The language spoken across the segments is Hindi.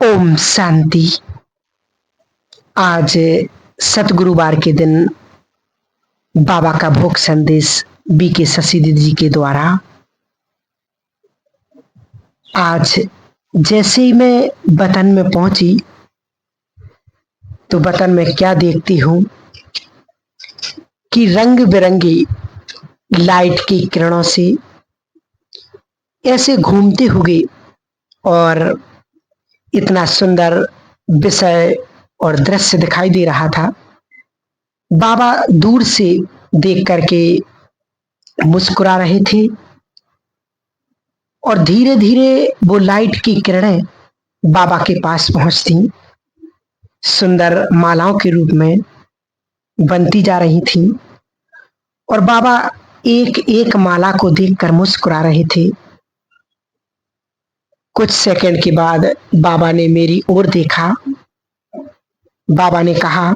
ओम शांति। आज सतगुरुवार के दिन बाबा का भोग संदेश बीके शशि दीदी जी के द्वारा। आज जैसे ही मैं वतन में पहुंची तो वतन में क्या देखती हूँ कि रंग बिरंगी लाइट की किरणों से ऐसे घूमते हुए और इतना सुंदर विषय और दृश्य दिखाई दे रहा था। बाबा दूर से देख करके मुस्कुरा रहे थे और धीरे धीरे वो लाइट की किरणें बाबा के पास पहुंचती, सुंदर मालाओं के रूप में बनती जा रही थी और बाबा एक एक माला को देखकर मुस्कुरा रहे थे। कुछ सेकंड के बाद बाबा ने मेरी ओर देखा। बाबा ने कहा,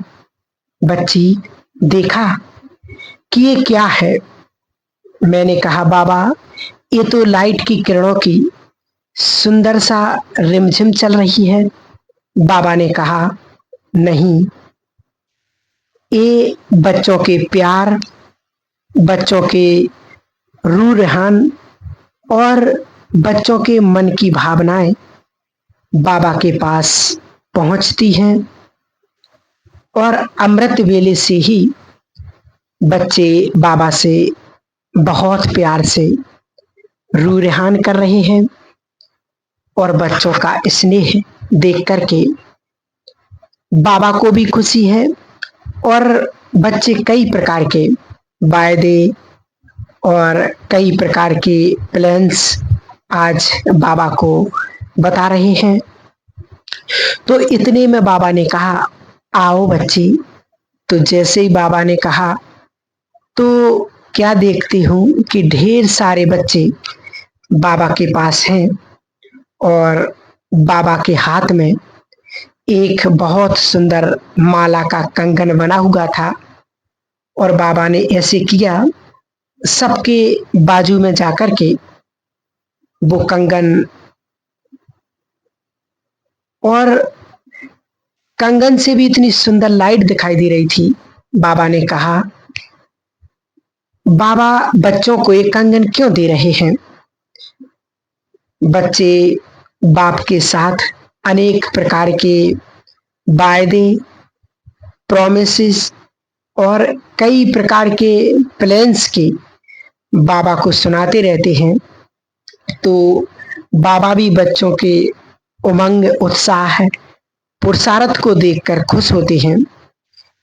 बच्ची देखा कि ये क्या है? मैंने कहा, बाबा ये तो लाइट की किरणों की सुंदर सा रिमझिम चल रही है। बाबा ने कहा, नहीं, ये बच्चों के प्यार, बच्चों के रूह रेहान और बच्चों के मन की भावनाएं बाबा के पास पहुंचती हैं और अमृत वेले से ही बच्चे बाबा से बहुत प्यार से रूह रेहान कर रहे हैं और बच्चों का स्नेह देख करके बाबा को भी खुशी है और बच्चे कई प्रकार के वायदे और कई प्रकार के प्लान्स आज बाबा को बता रहे हैं। तो इतने में बाबा ने कहा, आओ बच्ची। तो जैसे ही बाबा ने कहा तो क्या देखती हूँ कि ढेर सारे बच्चे बाबा के पास हैं और बाबा के हाथ में एक बहुत सुंदर माला का कंगन बना हुआ था और बाबा ने ऐसे किया, सबके बाजू में जाकर के वो कंगन, और कंगन से भी इतनी सुंदर लाइट दिखाई दे रही थी। बाबा ने कहा, बाबा बच्चों को एक कंगन क्यों दे रहे हैं? बच्चे बाप के साथ अनेक प्रकार के वायदे, प्रोमिसेस और कई प्रकार के प्लान्स के बाबा को सुनाते रहते हैं। तो बाबा भी बच्चों के उमंग, उत्साह, पुरुषार्थ को देखकर खुश होते हैं।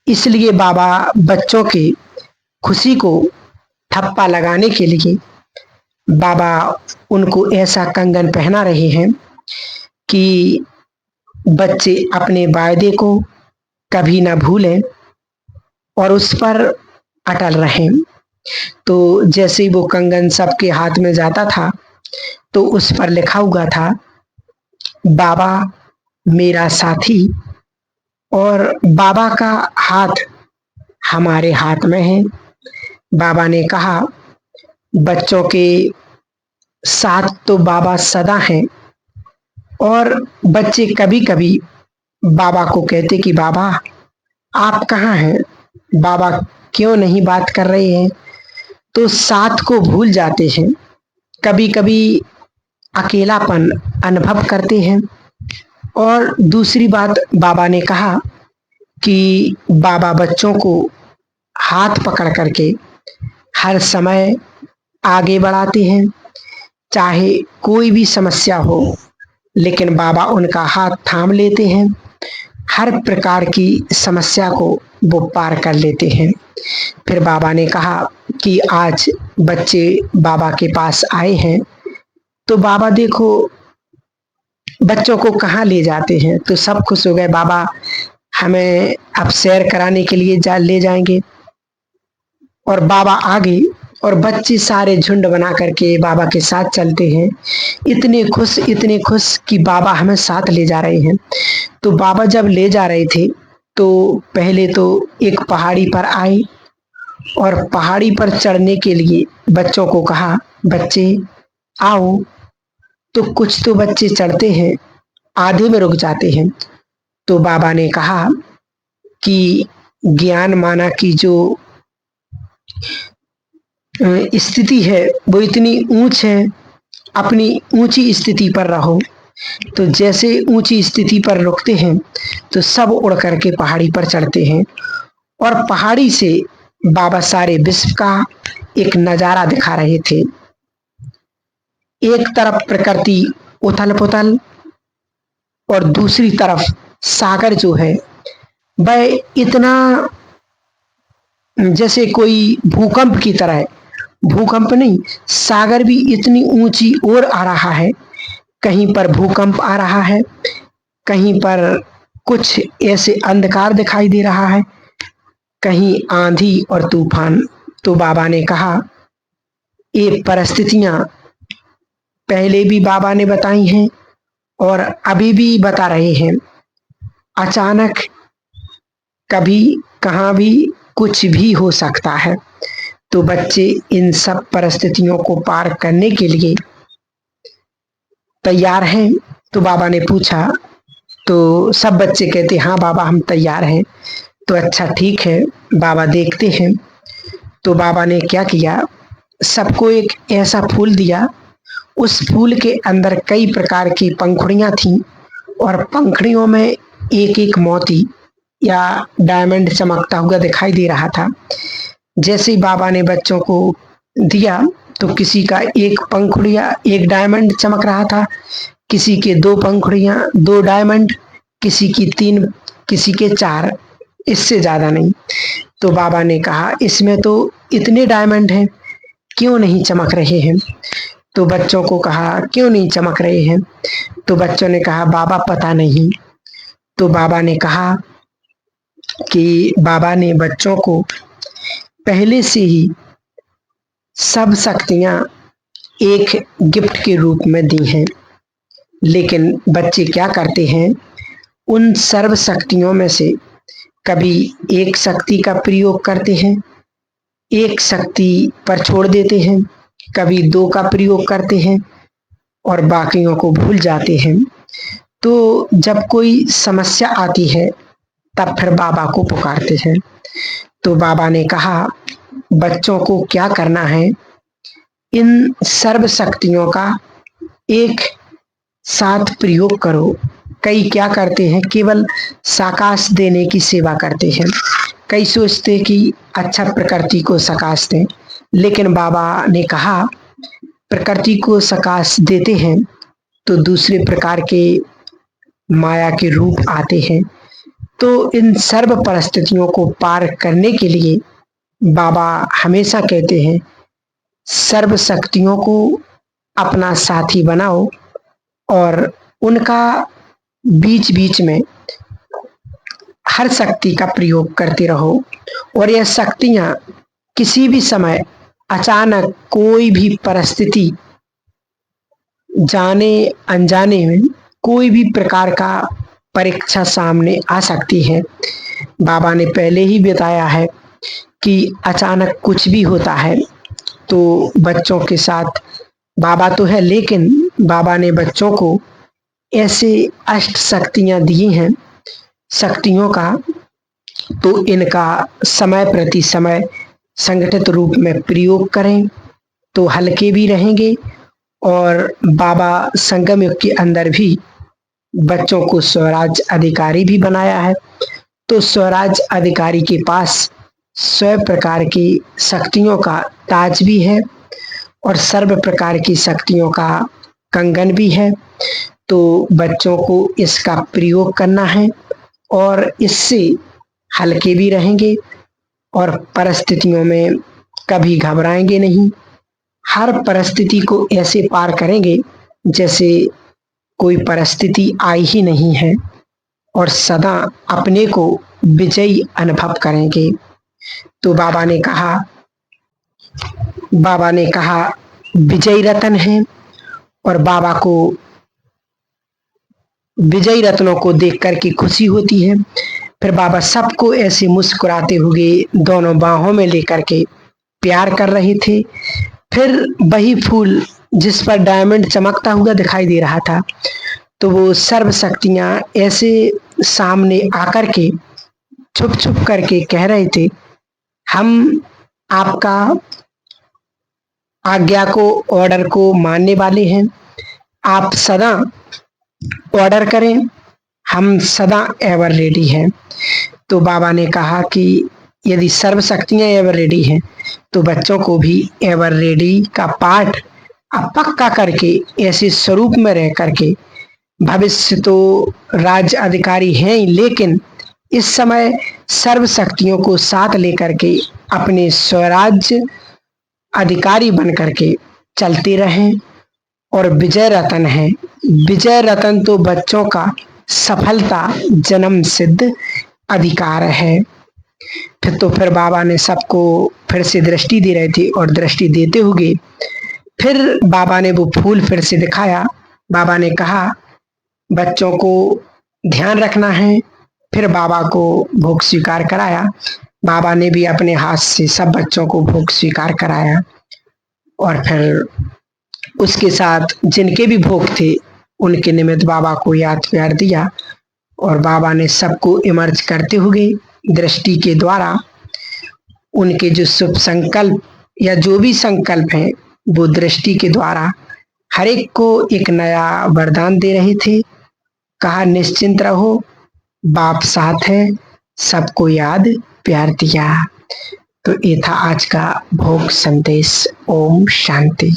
इसलिए बाबा बच्चों की खुशी को ठप्पा लगाने के लिए बाबा उनको ऐसा कंगन पहना रहे हैं कि बच्चे अपने वायदे को कभी ना भूलें और उस पर अटल रहें। तो जैसे ही वो कंगन सबके हाथ में जाता था तो उस पर लिखा हुआ था, बाबा मेरा साथी, और बाबा का हाथ हमारे हाथ में है। बाबा ने कहा, बच्चों के साथ तो बाबा सदा हैं और बच्चे कभी कभी बाबा को कहते कि बाबा आप कहाँ हैं, बाबा क्यों नहीं बात कर रहे हैं? तो साथ को भूल जाते हैं, कभी कभी अकेलापन अनुभव करते हैं। और दूसरी बात, बाबा ने कहा कि बाबा बच्चों को हाथ पकड़ करके हर समय आगे बढ़ाते हैं, चाहे कोई भी समस्या हो लेकिन बाबा उनका हाथ थाम लेते हैं, हर प्रकार की समस्या को वो पार कर लेते हैं। फिर बाबा ने कहा कि आज बच्चे बाबा के पास आए हैं तो बाबा देखो बच्चों को कहाँ ले जाते हैं। तो सब खुश हो गए, बाबा हमें अब सैर कराने के लिए ले जाएंगे। और बाबा आगे और बच्चे सारे झुंड बना करके बाबा के साथ चलते हैं, इतने खुश कि बाबा हमें साथ ले जा रहे हैं। तो बाबा जब ले जा रहे थे तो पहले तो एक पहाड़ी पर आए और पहाड़ी पर चढ़ने के लिए बच्चों को कहा, बच्चे आओ। तो कुछ तो बच्चे चढ़ते हैं आधे में रुक जाते हैं। तो बाबा ने कहा कि ज्ञान माना की जो स्थिति है वो इतनी ऊंच है, अपनी ऊंची स्थिति पर रहो। तो जैसे ऊंची स्थिति पर रुकते हैं तो सब उड़ करके पहाड़ी पर चढ़ते हैं और पहाड़ी से बाबा सारे विश्व का एक नजारा दिखा रहे थे। एक तरफ प्रकृति उथल पुथल और दूसरी तरफ सागर जो है वह इतना जैसे कोई भूकंप की तरह है। भूकंप नहीं, सागर भी इतनी ऊंची ओर आ रहा है, कहीं पर भूकंप आ रहा है, कहीं पर कुछ ऐसे अंधकार दिखाई दे रहा है, कहीं आंधी और तूफान। तो बाबा ने कहा ये परिस्थितियां पहले भी बाबा ने बताई हैं और अभी भी बता रहे हैं। अचानक कभी कहाँ भी कुछ भी हो सकता है। तो बच्चे इन सब परिस्थितियों को पार करने के लिए तैयार हैं? तो बाबा ने पूछा। तो सब बच्चे कहते हाँ बाबा हम तैयार हैं। तो अच्छा ठीक है, बाबा देखते हैं। तो बाबा ने क्या किया, सबको एक ऐसा फूल दिया, उस फूल के अंदर कई प्रकार की पंखुड़ियां थीं और पंखुड़ियों में एक एक मोती या डायमंड चमकता हुआ दिखाई दे रहा था। जैसे ही बाबा ने बच्चों को दिया तो किसी का एक पंखुड़िया एक डायमंड चमक रहा था, किसी के दो पंखुड़ियां दो डायमंड, किसी की तीन, किसी के चार, इससे ज्यादा नहीं। तो बाबा ने कहा इसमें तो इतने डायमंड हैं, क्यों नहीं चमक रहे हैं? तो बच्चों को कहा क्यों नहीं चमक रहे हैं? तो बच्चों ने कहा बाबा पता नहीं। तो बाबा ने कहा कि बाबा ने बच्चों को पहले से ही सब शक्तियां एक गिफ्ट के रूप में दी हैं, लेकिन बच्चे क्या करते हैं, उन सर्व शक्तियों में से कभी एक शक्ति का प्रयोग करते हैं, एक शक्ति पर छोड़ देते हैं, कभी दो का प्रयोग करते हैं और बाकियों को भूल जाते हैं। तो जब कोई समस्या आती है तब फिर बाबा को पुकारते हैं। तो बाबा ने कहा बच्चों को क्या करना है, इन सर्व शक्तियों का एक साथ प्रयोग करो। कई क्या करते हैं, केवल साकाश देने की सेवा करते हैं। कई सोचते कि अच्छा प्रकृति को सकाश दें, लेकिन बाबा ने कहा प्रकृति को सकाश देते हैं तो दूसरे प्रकार के माया के रूप आते हैं। तो इन सर्व परिस्थितियों को पार करने के लिए बाबा हमेशा कहते हैं सर्व शक्तियों को अपना साथी बनाओ और उनका बीच बीच में हर शक्ति का प्रयोग करते रहो। और यह शक्तियां किसी भी समय अचानक कोई भी परिस्थिति जाने अनजाने में कोई भी प्रकार का परीक्षा सामने आ सकती है। बाबा ने पहले ही बताया है कि अचानक कुछ भी होता है। तो बच्चों के साथ बाबा तो है, लेकिन बाबा ने बच्चों को ऐसे अष्ट शक्तियां दी हैं शक्तियों का, तो इनका समय प्रति समय संगठित रूप में प्रयोग करें तो हल्के भी रहेंगे। और बाबा संगम युग के अंदर भी बच्चों को स्वराज अधिकारी भी बनाया है। तो स्वराज अधिकारी के पास 100 प्रकार की शक्तियों का ताज भी है और सर्व प्रकार की शक्तियों का कंगन भी है। तो बच्चों को इसका प्रयोग करना है और इससे हल्के भी रहेंगे और परिस्थितियों में कभी घबराएंगे नहीं। हर परिस्थिति को ऐसे पार करेंगे जैसे कोई परिस्थिति आई ही नहीं है और सदा अपने को विजयी अनुभव करेंगे। तो बाबा ने कहा विजयी रत्न है और बाबा को विजयी रत्नों को देख कर के खुशी होती है। फिर बाबा सबको ऐसे मुस्कुराते हुए दोनों बाहों में लेकर के प्यार कर रहे थे। फिर वही फूल जिस पर डायमंड चमकता हुआ दिखाई दे रहा था, तो वो सर्व शक्तियां ऐसे सामने आकर के छुप छुप करके कह रहे थे, हम आपका आज्ञा को, ऑर्डर को मानने वाले हैं। आप सदा ऑर्डर करें, हम सदा एवर रेडी हैं। तो बाबा ने कहा कि यदि सर्व शक्तियां एवर रेडी हैं तो बच्चों को भी एवर रेडी का पाठ अब पक्का करके ऐसे स्वरूप में रह करके, भविष्य तो राज्य अधिकारी हैं ही, लेकिन इस समय सर्व शक्तियों को साथ लेकर के अपने स्वराज्य अधिकारी बन करके चलते रहें। और विजय रतन है, विजय रतन तो बच्चों का सफलता जन्म सिद्ध अधिकार है। फिर बाबा ने सबको फिर से दृष्टि दे रहे थे और दृष्टि देते हुए फिर बाबा ने वो फूल फिर से दिखाया। बाबा ने कहा बच्चों को ध्यान रखना है। फिर बाबा को भोग स्वीकार कराया। बाबा ने भी अपने हाथ से सब बच्चों को भोग स्वीकार कराया और फिर उसके साथ जिनके भी भोग थे उनके निमित्त बाबा को याद प्यार दिया और बाबा ने सबको इमर्ज करते हुए दृष्टि के द्वारा उनके जो शुभ संकल्प या जो भी संकल्प हैं वो दृष्टि के द्वारा हर एक को एक नया वरदान दे रहे थे। कहा निश्चिंत रहो, बाप साथ है, सबको याद प्यार दिया। तो ये था आज का भोग संदेश। ओम शांति।